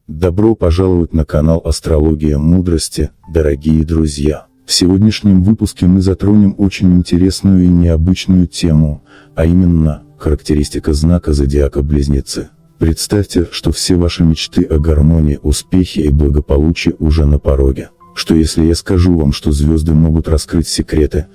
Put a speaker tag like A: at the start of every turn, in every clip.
A: Добро пожаловать на канал Астрология Мудрости, дорогие друзья. В сегодняшнем выпуске мы затронем очень интересную и необычную тему, а именно, характеристика знака зодиака Близнецы. Представьте, что все ваши мечты о гармонии, успехе и благополучии уже на пороге. Что если я скажу вам, что звезды могут раскрыть секреты,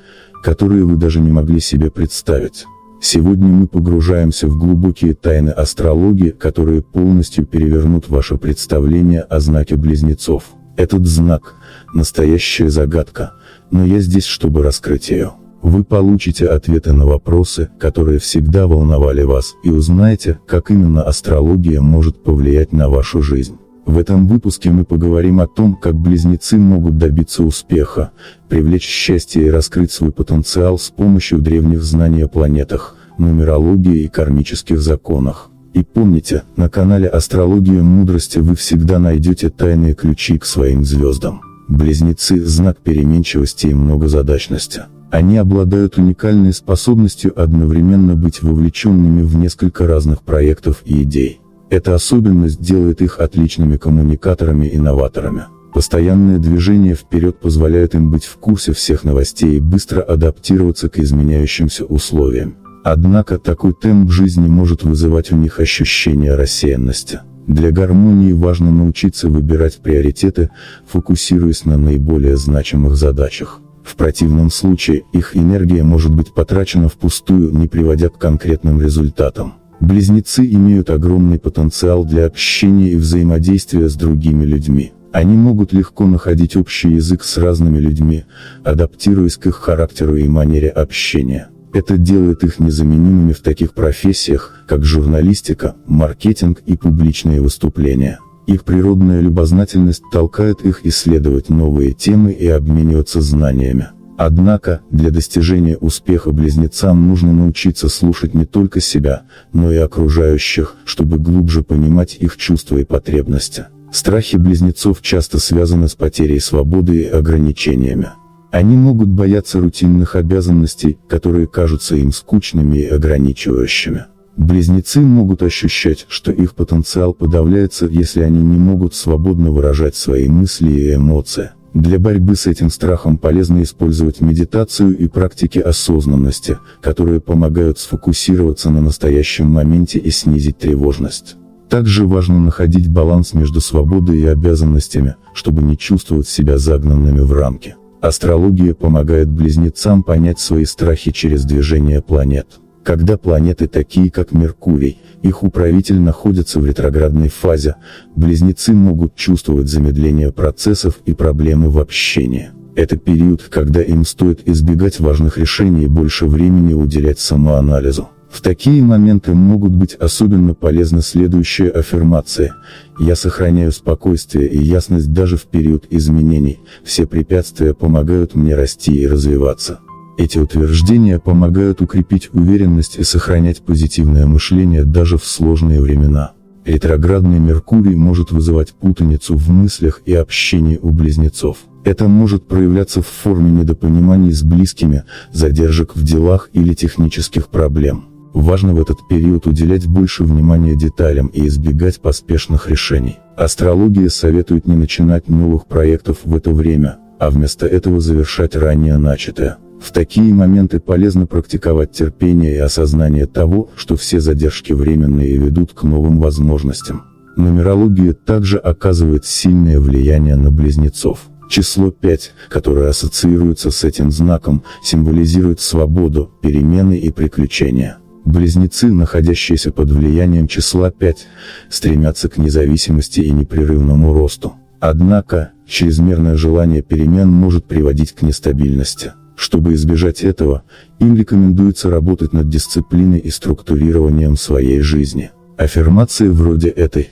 A: которые вы даже не могли себе представить? Сегодня мы погружаемся в глубокие тайны астрологии, которые полностью перевернут ваше представление о знаке Близнецов. Этот знак – настоящая загадка, но я здесь, чтобы раскрыть ее. Вы получите ответы на вопросы, которые всегда волновали вас, и узнаете, как именно астрология может повлиять на вашу жизнь. В этом выпуске мы поговорим о том, как Близнецы могут добиться успеха, привлечь счастье и раскрыть свой потенциал с помощью древних знаний о планетах, нумерологии и кармических законах. И помните, на канале Астрология Мудрости вы всегда найдете тайные ключи к своим звездам. Близнецы – знак переменчивости и многозадачности. Они обладают уникальной способностью одновременно быть вовлеченными в несколько разных проектов и идей. Эта особенность делает их отличными коммуникаторами и новаторами. Постоянное движение вперед позволяет им быть в курсе всех новостей и быстро адаптироваться к изменяющимся условиям. Однако такой темп жизни может вызывать у них ощущение рассеянности. Для гармонии важно научиться выбирать приоритеты, фокусируясь на наиболее значимых задачах. В противном случае их энергия может быть потрачена впустую, не приводя к конкретным результатам. Близнецы имеют огромный потенциал для общения и взаимодействия с другими людьми. Они могут легко находить общий язык с разными людьми, адаптируясь к их характеру и манере общения. Это делает их незаменимыми в таких профессиях, как журналистика, маркетинг и публичные выступления. Их природная любознательность толкает их исследовать новые темы и обмениваться знаниями. Однако, для достижения успеха Близнецам нужно научиться слушать не только себя, но и окружающих, чтобы глубже понимать их чувства и потребности. Страхи Близнецов часто связаны с потерей свободы и ограничениями. Они могут бояться рутинных обязанностей, которые кажутся им скучными и ограничивающими. Близнецы могут ощущать, что их потенциал подавляется, если они не могут свободно выражать свои мысли и эмоции. Для борьбы с этим страхом полезно использовать медитацию и практики осознанности, которые помогают сфокусироваться на настоящем моменте и снизить тревожность. Также важно находить баланс между свободой и обязанностями, чтобы не чувствовать себя загнанными в рамки. Астрология помогает Близнецам понять свои страхи через движение планет. Когда планеты такие как Меркурий, их управитель, находятся в ретроградной фазе, Близнецы могут чувствовать замедление процессов и проблемы в общении. Это период, когда им стоит избегать важных решений и больше времени уделять самоанализу. В такие моменты могут быть особенно полезны следующие аффирмации: «Я сохраняю спокойствие и ясность даже в период изменений, все препятствия помогают мне расти и развиваться». Эти утверждения помогают укрепить уверенность и сохранять позитивное мышление даже в сложные времена. Ретроградный Меркурий может вызывать путаницу в мыслях и общении у Близнецов. Это может проявляться в форме недопониманий с близкими, задержек в делах или технических проблем. Важно в этот период уделять больше внимания деталям и избегать поспешных решений. Астрология советует не начинать новых проектов в это время, а вместо этого завершать ранее начатое. В такие моменты полезно практиковать терпение и осознание того, что все задержки временные и ведут к новым возможностям. Нумерология также оказывает сильное влияние на Близнецов. Число 5, которое ассоциируется с этим знаком, символизирует свободу, перемены и приключения. Близнецы, находящиеся под влиянием числа 5, стремятся к независимости и непрерывному росту. Однако, чрезмерное желание перемен может приводить к нестабильности. Чтобы избежать этого, им рекомендуется работать над дисциплиной и структурированием своей жизни. Аффирмации вроде этой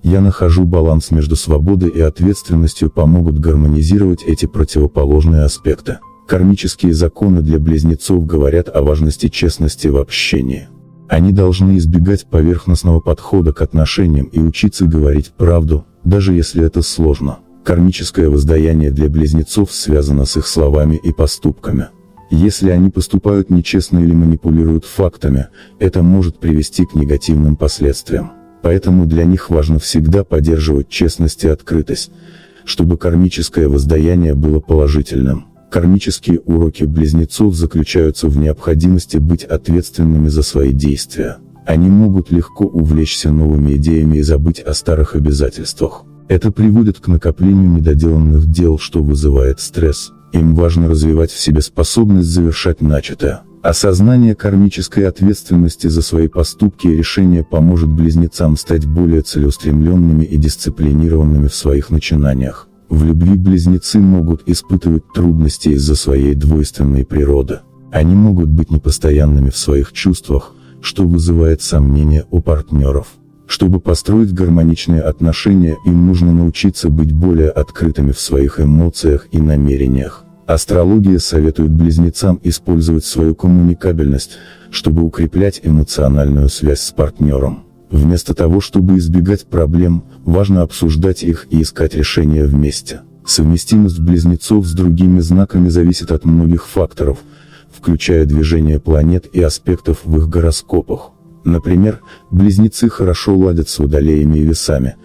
A: «Я нахожу баланс между свободой и ответственностью» помогут гармонизировать эти противоположные аспекты. Кармические законы для Близнецов говорят о важности честности в общении. Они должны избегать поверхностного подхода к отношениям и учиться говорить правду, даже если это сложно. Кармическое воздаяние для Близнецов связано с их словами и поступками. Если они поступают нечестно или манипулируют фактами, это может привести к негативным последствиям. Поэтому для них важно всегда поддерживать честность и открытость, чтобы кармическое воздаяние было положительным. Кармические уроки близнецов заключаются в необходимости быть ответственными за свои действия. Они могут легко увлечься новыми идеями и забыть о старых обязательствах. Это приводит к накоплению недоделанных дел, что вызывает стресс. Им важно развивать в себе способность завершать начатое. Осознание кармической ответственности за свои поступки и решения поможет близнецам стать более целеустремленными и дисциплинированными в своих начинаниях. В любви близнецы могут испытывать трудности из-за своей двойственной природы. Они могут быть непостоянными в своих чувствах, что вызывает сомнения у партнеров. Чтобы построить гармоничные отношения, им нужно научиться быть более открытыми в своих эмоциях и намерениях. Астрология советует близнецам использовать свою коммуникабельность, чтобы укреплять эмоциональную связь с партнером. Вместо того, чтобы избегать проблем, важно обсуждать их и искать решения вместе. Совместимость близнецов с другими знаками зависит от многих факторов, включая движение планет и аспектов в их гороскопах. Например, близнецы хорошо ладят с водолеями и весами,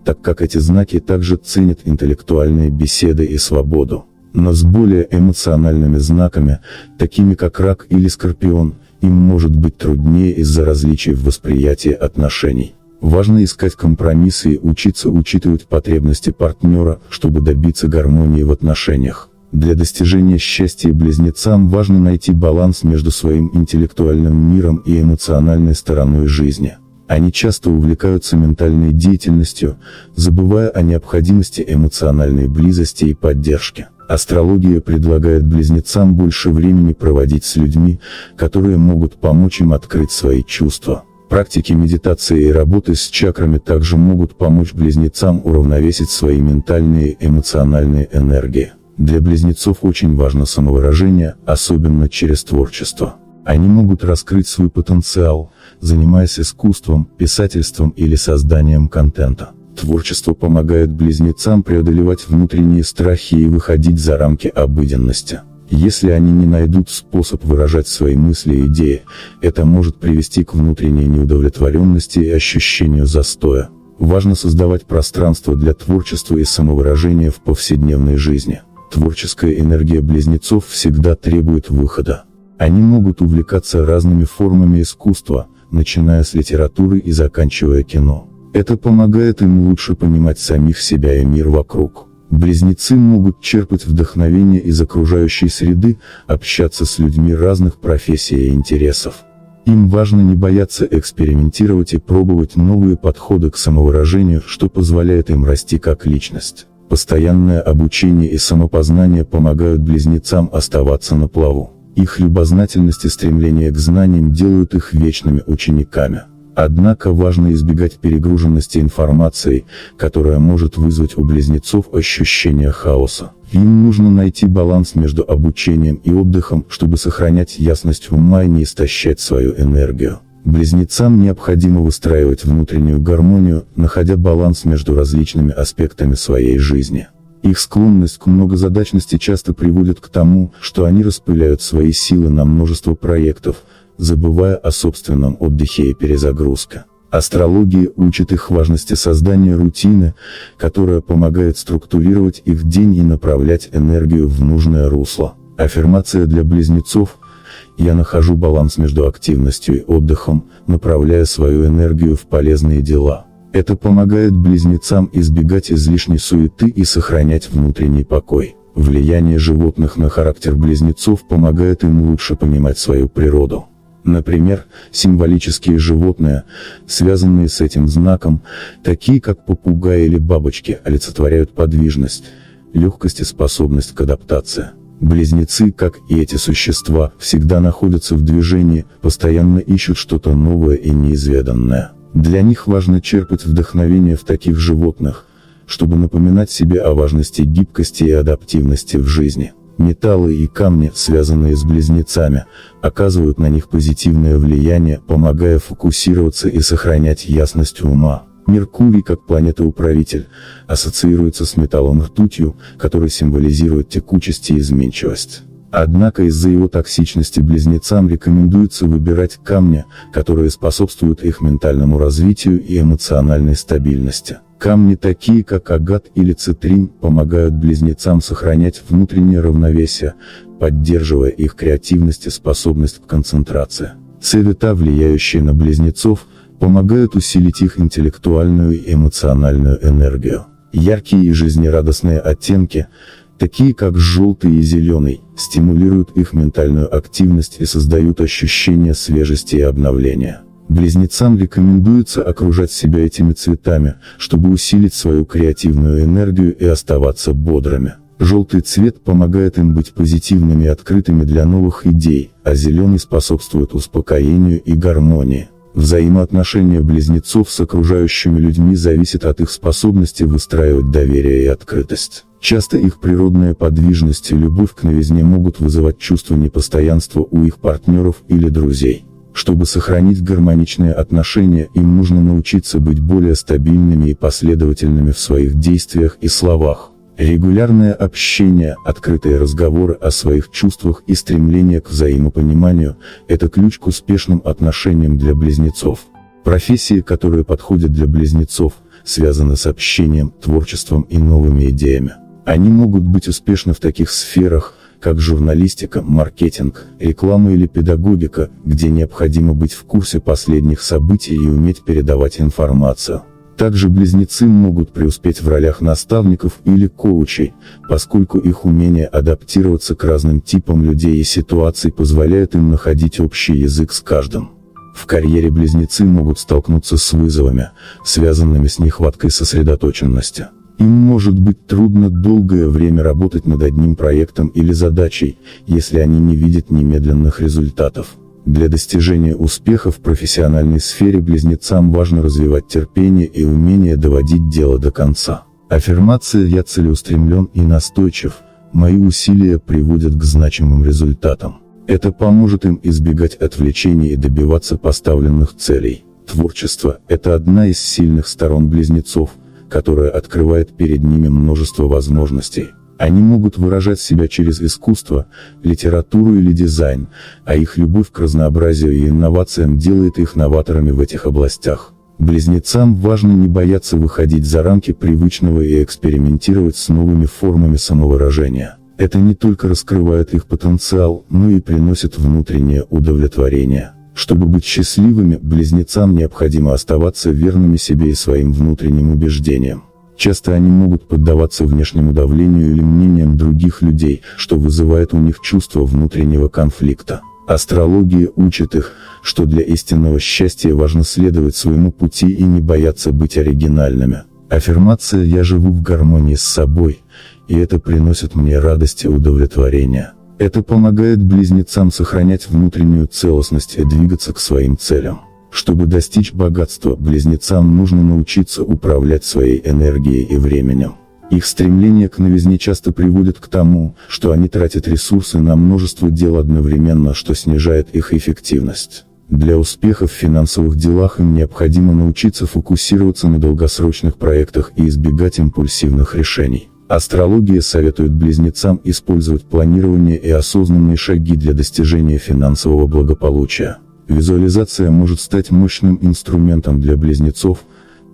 A: так как эти знаки также ценят интеллектуальные беседы и свободу. Но с более эмоциональными знаками, такими как Рак или Скорпион, им может быть труднее из-за различий в восприятии отношений. Важно искать компромиссы и учиться учитывать потребности партнера, чтобы добиться гармонии в отношениях. Для достижения счастья близнецам важно найти баланс между своим интеллектуальным миром и эмоциональной стороной жизни. Они часто увлекаются ментальной деятельностью, забывая о необходимости эмоциональной близости и поддержки. Астрология предлагает близнецам больше времени проводить с людьми, которые могут помочь им открыть свои чувства. Практики медитации и работы с чакрами также могут помочь близнецам уравновесить свои ментальные и эмоциональные энергии. Для близнецов очень важно самовыражение, особенно через творчество. Они могут раскрыть свой потенциал, занимаясь искусством, писательством или созданием контента. Творчество помогает близнецам преодолевать внутренние страхи и выходить за рамки обыденности. Если они не найдут способ выражать свои мысли и идеи, это может привести к внутренней неудовлетворенности и ощущению застоя. Важно создавать пространство для творчества и самовыражения в повседневной жизни. Творческая энергия близнецов всегда требует выхода. Они могут увлекаться разными формами искусства, начиная с литературы и заканчивая кино. Это помогает им лучше понимать самих себя и мир вокруг. Близнецы могут черпать вдохновение из окружающей среды, общаться с людьми разных профессий и интересов. Им важно не бояться экспериментировать и пробовать новые подходы к самовыражению, что позволяет им расти как личность. Постоянное обучение и самопознание помогают близнецам оставаться на плаву. Их любознательность и стремление к знаниям делают их вечными учениками. Однако важно избегать перегруженности информацией, которая может вызвать у близнецов ощущение хаоса. Им нужно найти баланс между обучением и отдыхом, чтобы сохранять ясность ума и не истощать свою энергию. Близнецам необходимо выстраивать внутреннюю гармонию, находя баланс между различными аспектами своей жизни. Их склонность к многозадачности часто приводит к тому, что они распыляют свои силы на множество проектов, забывая о собственном отдыхе и перезагрузке. Астрология учит их важности создания рутины, которая помогает структурировать их день и направлять энергию в нужное русло. Аффирмация для близнецов: «Я нахожу баланс между активностью и отдыхом, направляя свою энергию в полезные дела». Это помогает близнецам избегать излишней суеты и сохранять внутренний покой. Влияние животных на характер близнецов помогает им лучше понимать свою природу. Например, символические животные, связанные с этим знаком, такие как попугаи или бабочки, олицетворяют подвижность, легкость и способность к адаптации. Близнецы, как и эти существа, всегда находятся в движении, постоянно ищут что-то новое и неизведанное. Для них важно черпать вдохновение в таких животных, чтобы напоминать себе о важности гибкости и адаптивности в жизни. Металлы и камни, связанные с близнецами, оказывают на них позитивное влияние, помогая фокусироваться и сохранять ясность ума. Меркурий, как планета-управитель, ассоциируется с металлом ртутью, который символизирует текучесть и изменчивость. Однако из-за его токсичности близнецам рекомендуется выбирать камни, которые способствуют их ментальному развитию и эмоциональной стабильности. Камни такие как агат или цитрин помогают близнецам сохранять внутреннее равновесие, поддерживая их креативность и способность к концентрации. Цвета, влияющие на близнецов, помогают усилить их интеллектуальную и эмоциональную энергию. Яркие и жизнерадостные оттенки, такие как желтый и зеленый, стимулируют их ментальную активность и создают ощущение свежести и обновления. Близнецам рекомендуется окружать себя этими цветами, чтобы усилить свою креативную энергию и оставаться бодрыми. Желтый цвет помогает им быть позитивными и открытыми для новых идей, а зеленый способствует успокоению и гармонии. Взаимоотношения близнецов с окружающими людьми зависят от их способности выстраивать доверие и открытость. Часто их природная подвижность и любовь к новизне могут вызывать чувство непостоянства у их партнеров или друзей. Чтобы сохранить гармоничные отношения, им нужно научиться быть более стабильными и последовательными в своих действиях и словах. Регулярное общение, открытые разговоры о своих чувствах и стремление к взаимопониманию – это ключ к успешным отношениям для близнецов. Профессии, которые подходят для близнецов, связаны с общением, творчеством и новыми идеями. Они могут быть успешны в таких сферах, как журналистика, маркетинг, реклама или педагогика, где необходимо быть в курсе последних событий и уметь передавать информацию. Также близнецы могут преуспеть в ролях наставников или коучей, поскольку их умение адаптироваться к разным типам людей и ситуаций позволяет им находить общий язык с каждым. В карьере близнецы могут столкнуться с вызовами, связанными с нехваткой сосредоточенности. Им может быть трудно долгое время работать над одним проектом или задачей, если они не видят немедленных результатов. Для достижения успеха в профессиональной сфере близнецам важно развивать терпение и умение доводить дело до конца. Аффирмация «Я целеустремлен и настойчив, мои усилия приводят к значимым результатам». Это поможет им избегать отвлечений и добиваться поставленных целей. Творчество – это одна из сильных сторон близнецов, которая открывает перед ними множество возможностей. Они могут выражать себя через искусство, литературу или дизайн, а их любовь к разнообразию и инновациям делает их новаторами в этих областях. Близнецам важно не бояться выходить за рамки привычного и экспериментировать с новыми формами самовыражения. Это не только раскрывает их потенциал, но и приносит внутреннее удовлетворение. Чтобы быть счастливыми, близнецам необходимо оставаться верными себе и своим внутренним убеждениям. Часто они могут поддаваться внешнему давлению или мнениям других людей, что вызывает у них чувство внутреннего конфликта. Астрология учит их, что для истинного счастья важно следовать своему пути и не бояться быть оригинальными. Аффирмация «Я живу в гармонии с собой, и это приносит мне радость и удовлетворение». Это помогает близнецам сохранять внутреннюю целостность и двигаться к своим целям. Чтобы достичь богатства, близнецам нужно научиться управлять своей энергией и временем. Их стремление к новизне часто приводит к тому, что они тратят ресурсы на множество дел одновременно, что снижает их эффективность. Для успеха в финансовых делах им необходимо научиться фокусироваться на долгосрочных проектах и избегать импульсивных решений. Астрология советует близнецам использовать планирование и осознанные шаги для достижения финансового благополучия. Визуализация может стать мощным инструментом для близнецов,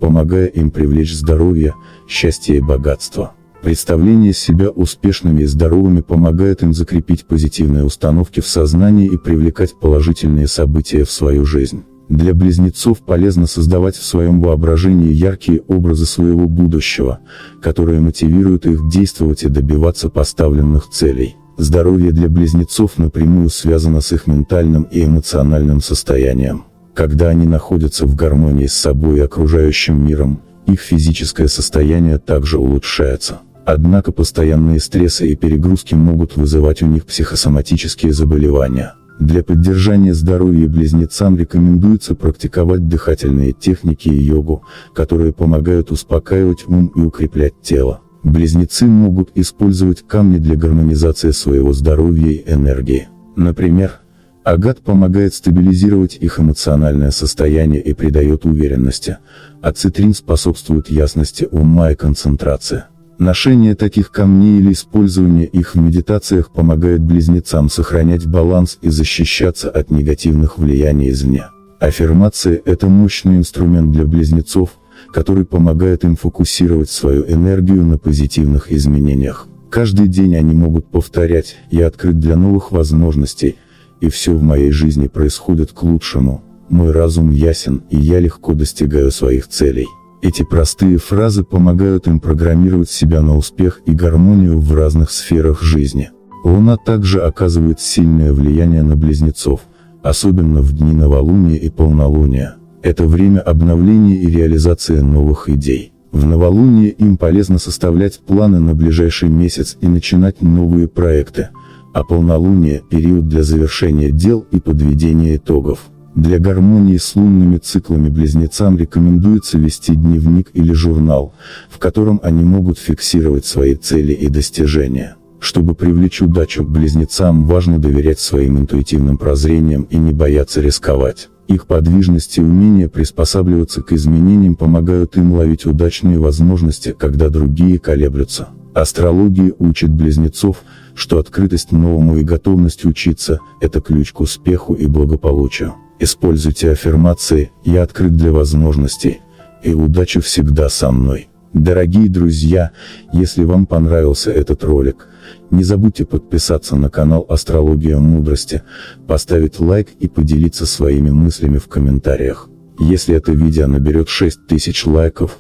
A: помогая им привлечь здоровье, счастье и богатство. Представление себя успешными и здоровыми помогает им закрепить позитивные установки в сознании и привлекать положительные события в свою жизнь. Для близнецов полезно создавать в своем воображении яркие образы своего будущего, которые мотивируют их действовать и добиваться поставленных целей. Здоровье для близнецов напрямую связано с их ментальным и эмоциональным состоянием. Когда они находятся в гармонии с собой и окружающим миром, их физическое состояние также улучшается. Однако постоянные стрессы и перегрузки могут вызывать у них психосоматические заболевания. Для поддержания здоровья близнецам рекомендуется практиковать дыхательные техники и йогу, которые помогают успокаивать ум и укреплять тело. Близнецы могут использовать камни для гармонизации своего здоровья и энергии. Например, агат помогает стабилизировать их эмоциональное состояние и придает уверенности, а цитрин способствует ясности ума и концентрации. Ношение таких камней или использование их в медитациях помогает близнецам сохранять баланс и защищаться от негативных влияний извне. Аффирмации – это мощный инструмент для близнецов, который помогает им фокусировать свою энергию на позитивных изменениях. Каждый день они могут повторять: «Я открыт для новых возможностей, и все в моей жизни происходит к лучшему. Мой разум ясен, и я легко достигаю своих целей». Эти простые фразы помогают им программировать себя на успех и гармонию в разных сферах жизни. Луна также оказывает сильное влияние на близнецов, особенно в дни новолуния и полнолуния. Это время обновления и реализации новых идей. В новолуние им полезно составлять планы на ближайший месяц и начинать новые проекты, а полнолуние – период для завершения дел и подведения итогов. Для гармонии с лунными циклами близнецам рекомендуется вести дневник или журнал, в котором они могут фиксировать свои цели и достижения. Чтобы привлечь удачу к близнецам, важно доверять своим интуитивным прозрениям и не бояться рисковать. Их подвижность и умение приспосабливаться к изменениям помогают им ловить удачные возможности, когда другие колеблются. Астрология учит близнецов, что открытость новому и готовность учиться – это ключ к успеху и благополучию. Используйте аффирмации: «Я открыт для возможностей, и удача всегда со мной». Дорогие друзья, если вам понравился этот ролик, не забудьте подписаться на канал Астрология Мудрости, поставить лайк и поделиться своими мыслями в комментариях. Если это видео наберет 6000 лайков,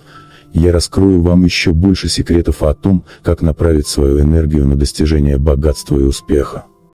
A: я раскрою вам еще больше секретов о том, как направить свою энергию на достижение богатства и успеха.